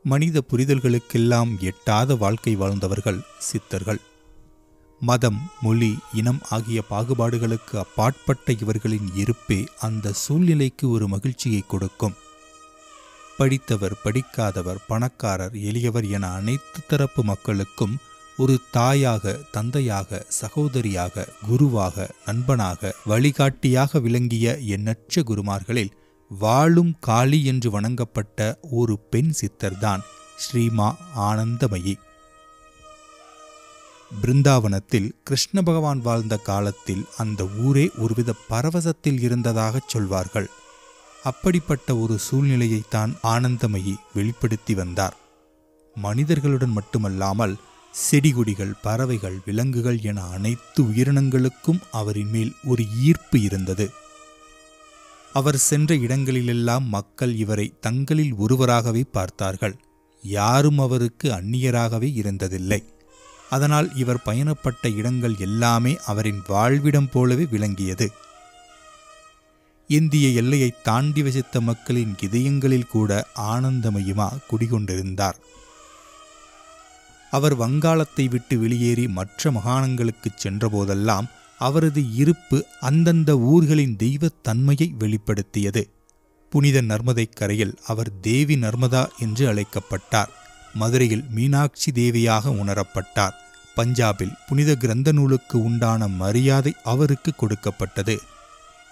மனித புரிதல்களுக்கெல்லாம் எட்டாத வாழ்க்கை வாழ்ந்தவர்கள் சித்தர்கள். மதம், மொழி, இனம் ஆகிய பாகுபாடுகளுக்கு அப்பாற்பட்ட இவர்களின் இருப்பே அந்த சூழ்நிலைக்கு ஒரு மகிழ்ச்சியை கொடுக்கும். படித்தவர், படிக்காதவர், பணக்காரர், எளியவர் என அனைத்து தரப்பு மக்களுக்கும் ஒரு தாயாக, தந்தையாக, சகோதரியாக, குருவாக, நண்பனாக, வழிகாட்டியாக விளங்கிய எண்ணற்ற குருமார்களில் வாழும் காளி என்று வணங்கப்பட்ட ஒரு பெண் சித்தர்தான் ஸ்ரீமா ஆனந்தமயி. பிருந்தாவனத்தில் கிருஷ்ண பகவான் வாழ்ந்த காலத்தில் அந்த ஊரே ஒருவித பரவசத்தில் இருந்ததாகச் சொல்வார்கள். அப்படிப்பட்ட ஒரு சூழ்நிலையைத்தான் ஆனந்தமயி வெளிப்படுத்தி வந்தார். மனிதர்களுடன் மட்டுமல்லாமல் செடிகொடிகள், பறவைகள், விலங்குகள் என அனைத்து உயிரினங்களுக்கும் அவரின் மேல் ஒரு ஈர்ப்பு இருந்தது. அவர் சென்ற இடங்களிலெல்லாம் மக்கள் இவரை தங்களில் ஒருவராகவே பார்த்தார்கள். யாரும் அவருக்கு அந்நியராகவே இருந்ததில்லை. அதனால் இவர் பயணப்பட்ட இடங்கள் எல்லாமே அவரின் வாழ்விடம் போலவே விளங்கியது. இந்திய எல்லையை தாண்டி வசித்த மக்களின் இதயங்களில் கூட ஆனந்தமயிமா குடிகொண்டிருந்தார். அவர் வங்காளத்தை விட்டு வெளியேறி மற்ற மாகாணங்களுக்குச் சென்றபோதெல்லாம் அவரது இருப்பு அந்தந்த ஊர்களின் தெய்வத்தன்மையை வெளிப்படுத்தியது. புனித நர்மதை கரையில் அவர் தேவி நர்மதா என்று அழைக்கப்பட்டார். மதுரையில் மீனாட்சி தேவியாக உணரப்பட்டார். பஞ்சாபில் புனித கிரந்த நூலுக்கு உண்டான மரியாதை அவருக்கு கொடுக்கப்பட்டது.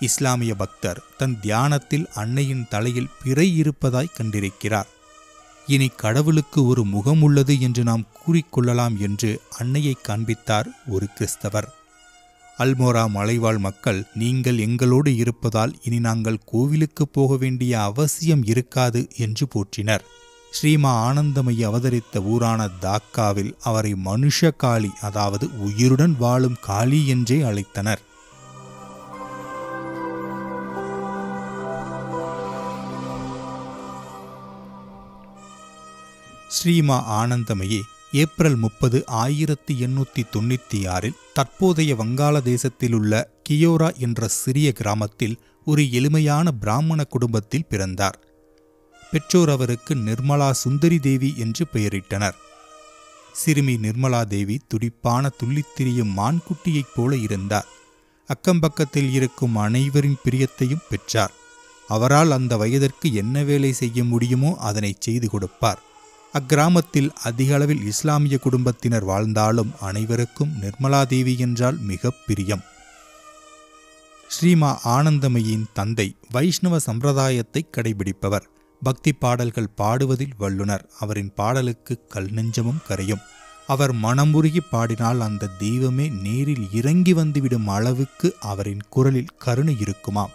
இஸ்லாமிய பக்தர் தன் தியானத்தில் அன்னையின் தலையில் பிறை இருப்பதாய் கண்டிருக்கிறார். இனி கடவுளுக்கு ஒரு முகம் உள்ளது என்று நாம் கூறிக்கொள்ளலாம் என்று அன்னையை காண்பித்தார் ஒரு கிறிஸ்தவர். அல்மோரா மலைவாழ் மக்கள், நீங்கள் எங்களோடு இருப்பதால் இனி நாங்கள் கோவிலுக்கு போக வேண்டிய அவசியம் இருக்காது என்று போற்றினர். ஸ்ரீமா ஆனந்தமயி அவதரித்த ஊரான தாக்காவில் அவரை மனுஷ காளி, அதாவது உயிருடன் வாழும் காளி என்றே அழைத்தனர். ஸ்ரீமா ஆனந்தமயி ஏப்ரல் 30, 1896 தற்போதைய வங்காளதேசத்திலுள்ள கியோரா என்ற சிறிய கிராமத்தில் ஒரு எளிமையான பிராமண குடும்பத்தில் பிறந்தார். பெற்றோர் அவருக்கு நிர்மலா சுந்தரி தேவி என்று பெயரிட்டனர். சிறுமி நிர்மலா தேவி துடிப்பான துள்ளித்திரியும் மான்குட்டியைப் போல இருந்தார். அக்கம்பக்கத்தில் இருக்கும் அனைவரின் பிரியத்தையும் பெற்றார். அவரால் அந்த வயதிற்கு என்ன வேலை செய்ய முடியுமோ அதனை செய்து கொடுப்பார். அக்கிராமத்தில் அதிக அளவில் இஸ்லாமிய குடும்பத்தினர் வாழ்ந்தாலும் அனைவருக்கும் நிர்மலாதேவி என்றால் மிக பிரியம். ஸ்ரீமா ஆனந்தமயியின் தந்தை வைஷ்ணவ சம்பிரதாயத்தை கடைபிடிப்பவர். பக்தி பாடல்கள் பாடுவதில் வல்லுனர். அவரின் பாடலுக்கு கல் நெஞ்சமும் கரையும். அவர் மனமுருகி பாடினால் அந்த தெய்வமே நேரில் இறங்கி வந்துவிடும் அளவுக்கு அவரின் குரலில் கருணை இருக்குமாம்.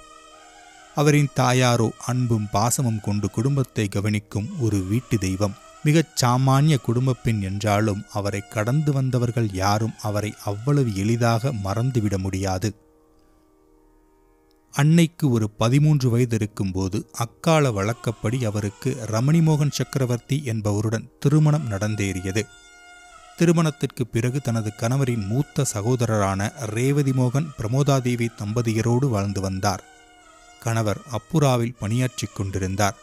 அவரின் தாயாரோ அன்பும் பாசமும் கொண்டு குடும்பத்தை கவனிக்கும் ஒரு வீட்டு தெய்வம். மிகச் சாமானிய குடும்ப பெண் என்றாலும் அவரை கடந்து வந்தவர்கள் யாரும் அவரை அவ்வளவு எளிதாக மறந்துவிட முடியாது. அன்னைக்கு ஒரு 13 வயது இருக்கும்போது அக்கால வழக்கப்படி அவருக்கு ரமணிமோகன் சக்கரவர்த்தி என்பவருடன் திருமணம் நடந்தேறியது. திருமணத்திற்கு பிறகு தனது கணவரின் மூத்த சகோதரரான ரேவதி மோகன் பிரமோதாதேவி தம்பதியரோடு வாழ்ந்து வந்தார். கணவர் அப்புராவில் பணியாற்றிக் கொண்டிருந்தார்.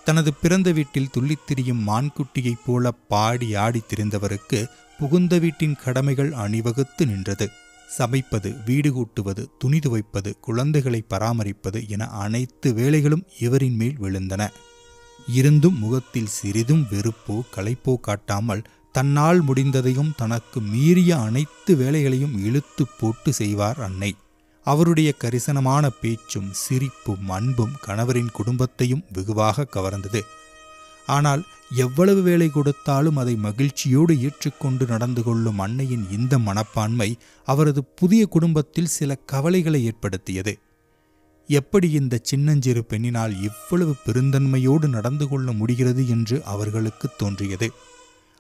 தனது பிறந்த வீட்டில் துள்ளித்திரியும் மான்குட்டியைப் போல பாடி ஆடி திரிந்தவருக்கு புகுந்த வீட்டின் கடமைகள் அணிவகுத்து நின்றது. சமைப்பது, வீடு கூட்டுவது, துணி துவைப்பது, குழந்தைகளை பராமரிப்பது என அனைத்து வேலைகளும் இவரின் மேல் விழுந்தன. இருந்தும் முகத்தில் சிறிதும் வெறுப்போ களைப்போ காட்டாமல் தன்னால் முடிந்ததையும் தனக்கு மீறிய அனைத்து வேலைகளையும் இழுத்து போட்டு செய்வார் அன்னை. அவருடைய கரிசனமான பேச்சும் சிரிப்பும் அன்பும் கணவரின் குடும்பத்தையும் வெகுவாக கவர்ந்தது. ஆனால் எவ்வளவு வேலை கொடுத்தாலும் அதை மகிழ்ச்சியோடு ஏற்றுக்கொண்டு நடந்து கொள்ளும் அன்னையின் இந்த மனப்பான்மை அவரது புதிய குடும்பத்தில் சில கவலைகளை ஏற்படுத்தியது. எப்படி இந்த சின்னஞ்சிறு பெண்ணினால் இவ்வளவு பெருந்தன்மையோடு நடந்து கொள்ள முடிகிறது என்று அவர்களுக்கு தோன்றியது.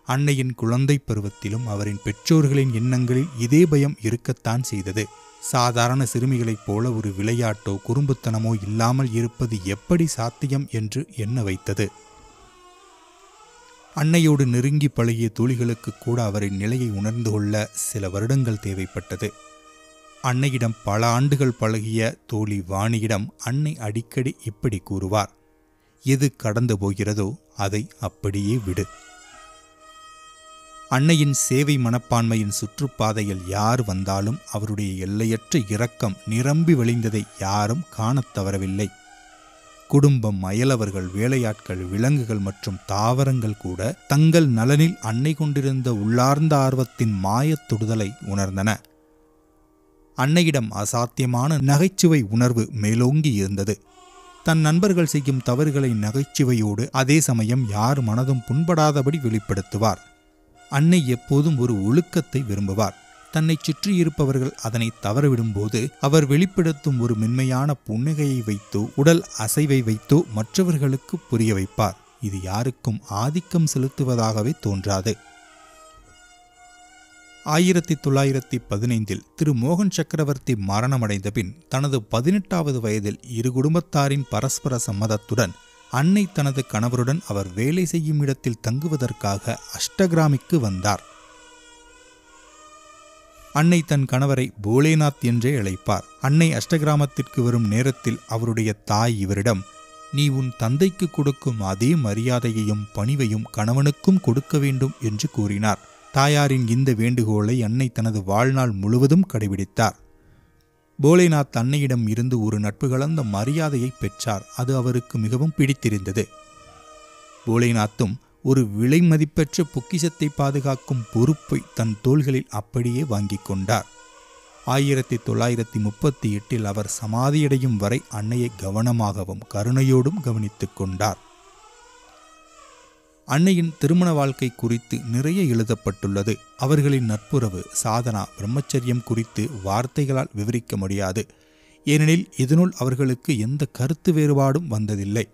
அன்னையின் குழந்தை பருவத்திலும் அவரின் பெற்றோர்களின் எண்ணங்களில் இதே பயம் இருக்கத்தான் செய்தது. சாதாரண சிறுமிகளைப் போல ஒரு விளையாட்டோ குறும்புத்தனமோ இல்லாமல் இருப்பது எப்படி சாத்தியம் என்று எண்ண வைத்தது. அன்னையோடு நெருங்கி பழகிய தோழிகளுக்கு கூட அவரின் நிலையை உணர்ந்து கொள்ள சில வருடங்கள் தேவைப்பட்டது. அன்னையிடம் பல ஆண்டுகள் பழகிய தோழி வாணியிடம் அன்னை அடிக்கடி இப்படி கூறுவார்: எது கடந்து போகிறதோ அதை அப்படியே விடு. அன்னையின் சேவை மனப்பான்மையின் சுற்றுப்பாதையில் யார் வந்தாலும் அவருடைய எல்லையற்ற இரக்கம் நிரம்பி வழிந்ததை யாரும் காணத் தவறவில்லை. குடும்பம், அயலவர்கள், வேலையாட்கள், விலங்குகள் மற்றும் தாவரங்கள் கூட தங்கள் நலனில் அன்னை கொண்டிருந்த உள்ளார்ந்த ஆர்வத்தின் மாயத் தொடுதலை உணர்ந்தன. அன்னையிடம் அசாத்தியமான நகைச்சுவை உணர்வு மேலோங்கி இருந்தது. தன் நண்பர்கள் செய்யும் தவறுகளை நகைச்சுவையோடு அதே சமயம் யார் மனதும் புண்படாதபடி வெளிப்படுத்துவார். அன்னை எப்போதும் ஒரு ஒழுக்கத்தை விரும்புவார். தன்னை சுற்றியிருப்பவர்கள் அதனை தவறவிடும்போது அவர் வெளிப்படுத்தும் ஒரு மென்மையான புன்னகையை வைத்தோ உடல் அசைவை வைத்தோ மற்றவர்களுக்கு புரிய வைப்பார். இது யாருக்கும் ஆதிக்கம் செலுத்துவதாகவே தோன்றாது. 1915 திரு மோகன் சக்கரவர்த்தி மரணமடைந்த பின் தனது 18வது வயதில் இரு குடும்பத்தாரின் பரஸ்பர சம்மதத்துடன் அன்னை தனது கணவருடன் அவர் வேலை செய்யும் இடத்தில் தங்குவதற்காக அஷ்டகிராமிக்கு வந்தார். அன்னை தன் கணவரை போலேநாத் என்றே அழைப்பார். அன்னை அஷ்டகிராமத்திற்கு வரும் நேரத்தில் அவருடைய தாய் இவரிடம், நீ உன் தந்தைக்கு கொடுக்கும் அதே மரியாதையையும் பணிவையும் கணவனுக்கும் கொடுக்க வேண்டும் என்று கூறினார். தாயாரின் இந்த வேண்டுகோளை அன்னை தனது வாழ்நாள் முழுவதும் கடைபிடித்தார். போலேநாத் அன்னையிடம் இருந்து ஒரு நட்பு கலந்த மரியாதையை பெற்றார். அது அவருக்கு மிகவும் பிடித்திருந்தது. போலேநாத்தும் ஒரு விலை மதிப்பற்ற பொக்கிஷத்தை பாதுகாக்கும் பொறுப்பை தன் தோள்களில் அப்படியே வாங்கிக் கொண்டார். 1938 அவர் சமாதியடையும் வரை அன்னையை கவனமாகவும் கருணையோடும் கவனித்துக் கொண்டார். அன்னையின் திருமண வாழ்க்கை குறித்து நிறைய எழுதப்பட்டுள்ளது. அவர்களின் நட்புறவு, சாதனா, பிரம்மச்சரியம் குறித்து வார்த்தைகளால் விவரிக்க முடியாது. ஏனெனில் இதனுள் அவர்களுக்கு எந்த கருத்து வேறுபாடும் வந்ததில்லை.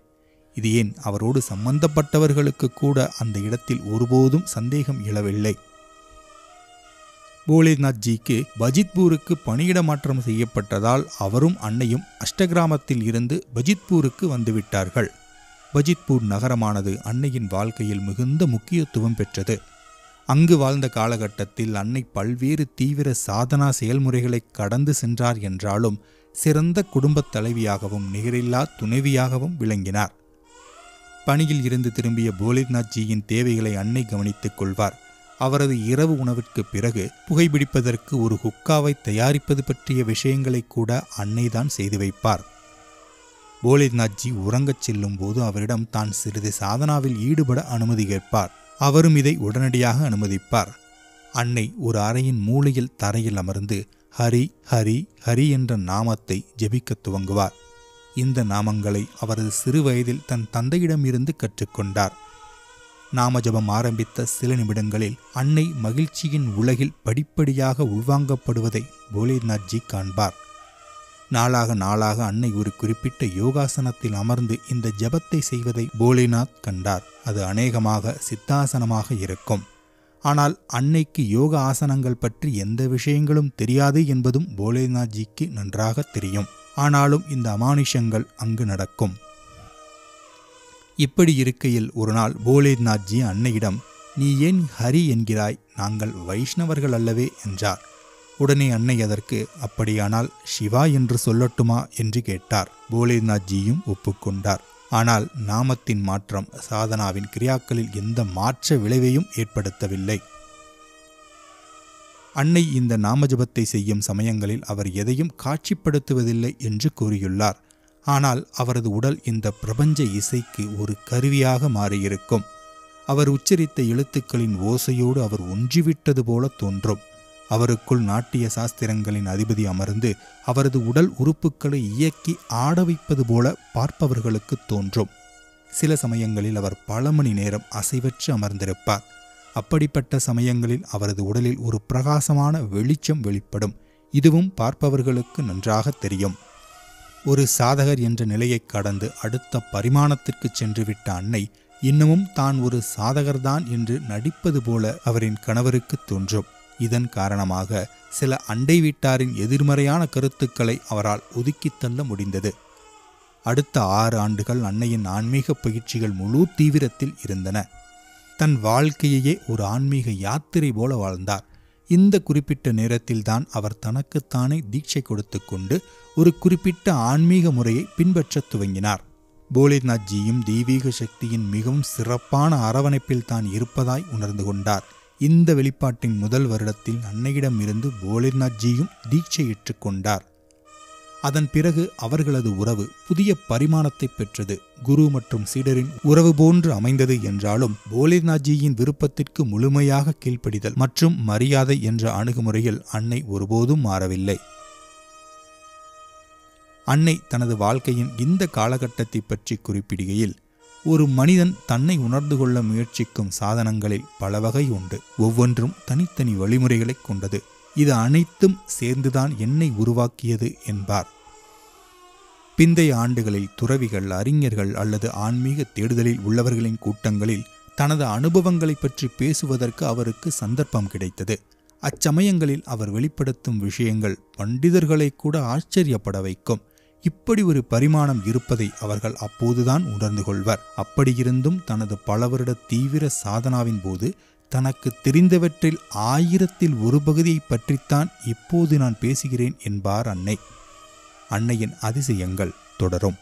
இது ஏன் அவரோடு சம்பந்தப்பட்டவர்களுக்கு கூட அந்த இடத்தில் ஒருபோதும் சந்தேகம் எழவில்லை. போலேநாத்ஜிக்கு பஜித்பூருக்கு பணியிட மாற்றம் செய்யப்பட்டதால் அவரும் அன்னையும் அஷ்டகிராமத்தில் இருந்து பஜித்பூருக்கு வந்துவிட்டார்கள். பஜித்பூர் நகரமானது அன்னையின் வாழ்க்கையில் மிகுந்த முக்கியத்துவம் பெற்றது. அங்கு வாழ்ந்த காலகட்டத்தில் அன்னை பல்வேறு தீவிர சாதனா செயல்முறைகளை கடந்து சென்றார் என்றாலும் சிறந்த குடும்பத் தலைவியாகவும் நிகரில்லா துணைவியாகவும் விளங்கினார். பணியில் இருந்து திரும்பிய போலேநாத்ஜியின் தேவைகளை அன்னை கவனித்துக் கொள்வார். அவரது இரவு உணவிற்கு பிறகு புகைப்பிடிப்பதற்கு ஒரு ஹுக்காவை தயாரிப்பது பற்றிய விஷயங்களை கூட அன்னைதான் செய்து வைப்பார். போலேநாத்ஜி உறங்கச் செல்லும் போது அவரிடம் தான் சிறிது சாதனாவில் ஈடுபட அனுமதி கேட்பார். அவரும் இதை உடனடியாக அனுமதிப்பார். அன்னை ஒரு அறையின் மூலையில் தரையில் அமர்ந்து ஹரி ஹரி ஹரி என்ற நாமத்தை ஜெபிக்க துவங்குவார். இந்த நாமங்களை அவரது சிறு வயதில் தன் தந்தையிடம் இருந்து கற்றுக்கொண்டார். நாமஜபம் ஆரம்பித்த சில நிமிடங்களில் அன்னை மகிழ்ச்சியின் உலகில் படிப்படியாக உள்வாங்கப்படுவதை போலேநாத்ஜி காண்பார். நாளாக நாளாக அன்னை ஒரு குறிப்பிட்ட யோகாசனத்தில் அமர்ந்து இந்த ஜபத்தை செய்வதை போலேநாத் கண்டார். அது அநேகமாக சித்தாசனமாக இருக்கும். ஆனால் அன்னைக்கு யோக ஆசனங்கள் பற்றி எந்த விஷயங்களும் தெரியாது என்பதும் போலேநாத்ஜிக்கு நன்றாக தெரியும். ஆனாலும் இந்த அமானுஷங்கள் அங்கு நடக்கும். இப்படி இருக்கையில் ஒரு நாள் போலேநாத்ஜி அன்னையிடம், நீ ஏன் ஹரி என்கிறாய்? நாங்கள் வைஷ்ணவர்கள் அல்லவே என்றார். உடனே அன்னை அதற்கு, அப்படியானால் சிவா என்று சொல்லட்டுமா என்று கேட்டார். போலேநாத்ஜியும் ஒப்புக்கொண்டார். ஆனால் நாமத்தின் மாற்றம் சாதனாவின் கிரியாக்களில் எந்த மாற்ற விளைவையும் ஏற்படுத்தவில்லை. அன்னை இந்த நாமஜபத்தை செய்யும் சமயங்களில் அவர் எதையும் காட்சிப்படுத்துவதில்லை என்று கூறியுள்ளார். ஆனால் அவரது உடல் இந்த பிரபஞ்ச இசைக்கு ஒரு கருவியாக மாறியிருக்கும். அவர் உச்சரித்த எழுத்துக்களின் ஓசையோடு அவர் ஒன்றிவிட்டது போல தோன்றும். அவருக்குள் நாட்டிய சாஸ்திரங்களின் அதிபதி அமர்ந்து அவரது உடல் உறுப்புகளை இயக்கி ஆட வைப்பது போல பார்ப்பவர்களுக்கு தோன்றும். சில சமயங்களில் அவர் பல மணி நேரம் அசைவற்று அமர்ந்திருப்பார். அப்படிப்பட்ட சமயங்களில் அவரது உடலில் ஒரு பிரகாசமான வெளிச்சம் வெளிப்படும். இதுவும் பார்ப்பவர்களுக்கு நன்றாக தெரியும். ஒரு சாதகர் என்ற நிலையை கடந்து அடுத்த பரிமாணத்திற்கு சென்றுவிட்ட அன்னை இன்னமும் தான் ஒரு சாதகர்தான் என்று நடிப்பது போல அவரின் கணவருக்கு தோன்றும். இதன் காரணமாக சில அண்டை வீட்டாரின் எதிர்மறையான கருத்துக்களை அவரால் ஒதுக்கித் தள்ள முடிந்தது. அடுத்த 6 ஆண்டுகள் அன்னையின் ஆன்மீக பயிற்சிகள் முழு தீவிரத்தில் இருந்தன. தன் வாழ்க்கையையே ஒரு ஆன்மீக யாத்திரை போல வாழ்ந்தார். இந்த குறிப்பிட்ட நேரத்தில்தான் அவர் தனக்குத்தானே தீட்சை கொடுத்து கொண்டு ஒரு குறிப்பிட்ட ஆன்மீக முறையை பின்பற்றத் துவங்கினார். போலேநாத்ஜியும் தெய்வீக சக்தியின் மிகவும் சிறப்பான அரவணைப்பில் தான் இருப்பதாய் உணர்ந்து கொண்டார். இந்த வெளிப்பாட்டின் முதல் வருடத்தில் அன்னையிடம் இருந்து போலேநாத்ஜியும் தீட்சை ஏற்றுக்கொண்டார். அதன் பிறகு அவர்களது உறவு புதிய பரிமாணத்தை பெற்றது. குரு மற்றும் சீடரின் உறவு போன்று அமைந்தது என்றாலும் போலேநாத்ஜியின் விருப்பத்திற்கு முழுமையாக கீழ்ப்படிதல் மற்றும் மரியாதை என்ற அணுகுமுறையில் அன்னை ஒருபோதும் மாறவில்லை. அன்னை தனது வாழ்க்கையின் இந்த காலகட்டத்தை பற்றி குறிப்பிடுகையில், ஒரு மனிதன் தன்னை உணர்ந்து கொள்ள முயற்சிக்கும் சாதனங்களில் பல வகை உண்டு. ஒவ்வொன்றும் தனித்தனி வழிமுறைகளை கொண்டது. இது அனைத்தும் சேர்ந்துதான் என்னை உருவாக்கியது என்பார். பிந்தைய ஆண்டுகளில் துறவிகள், அறிஞர்கள் அல்லது ஆன்மீக தேடுதலில் உள்ளவர்களின் கூட்டங்களில் தனது அனுபவங்களை பற்றி பேசுவதற்கு அவருக்கு சந்தர்ப்பம் கிடைத்தது. அச்சமயங்களில் அவர் வெளிப்படுத்தும் விஷயங்கள் பண்டிதர்களை கூட ஆச்சரியப்பட வைக்கும். இப்படி ஒரு பரிமாணம் இருப்பதை அவர்கள் அப்போதுதான் உணர்ந்து கொள்வர். அப்படியிருந்தும் தனது பல வருட தீவிர சாதனாவின் போது தனக்கு தெரிந்தவற்றில் 1000ல் ஒரு பகுதியை பற்றித்தான் இப்போது நான் பேசுகிறேன் என்பார் அன்னை. அன்னையின் அதிசயங்கள் தொடரும்.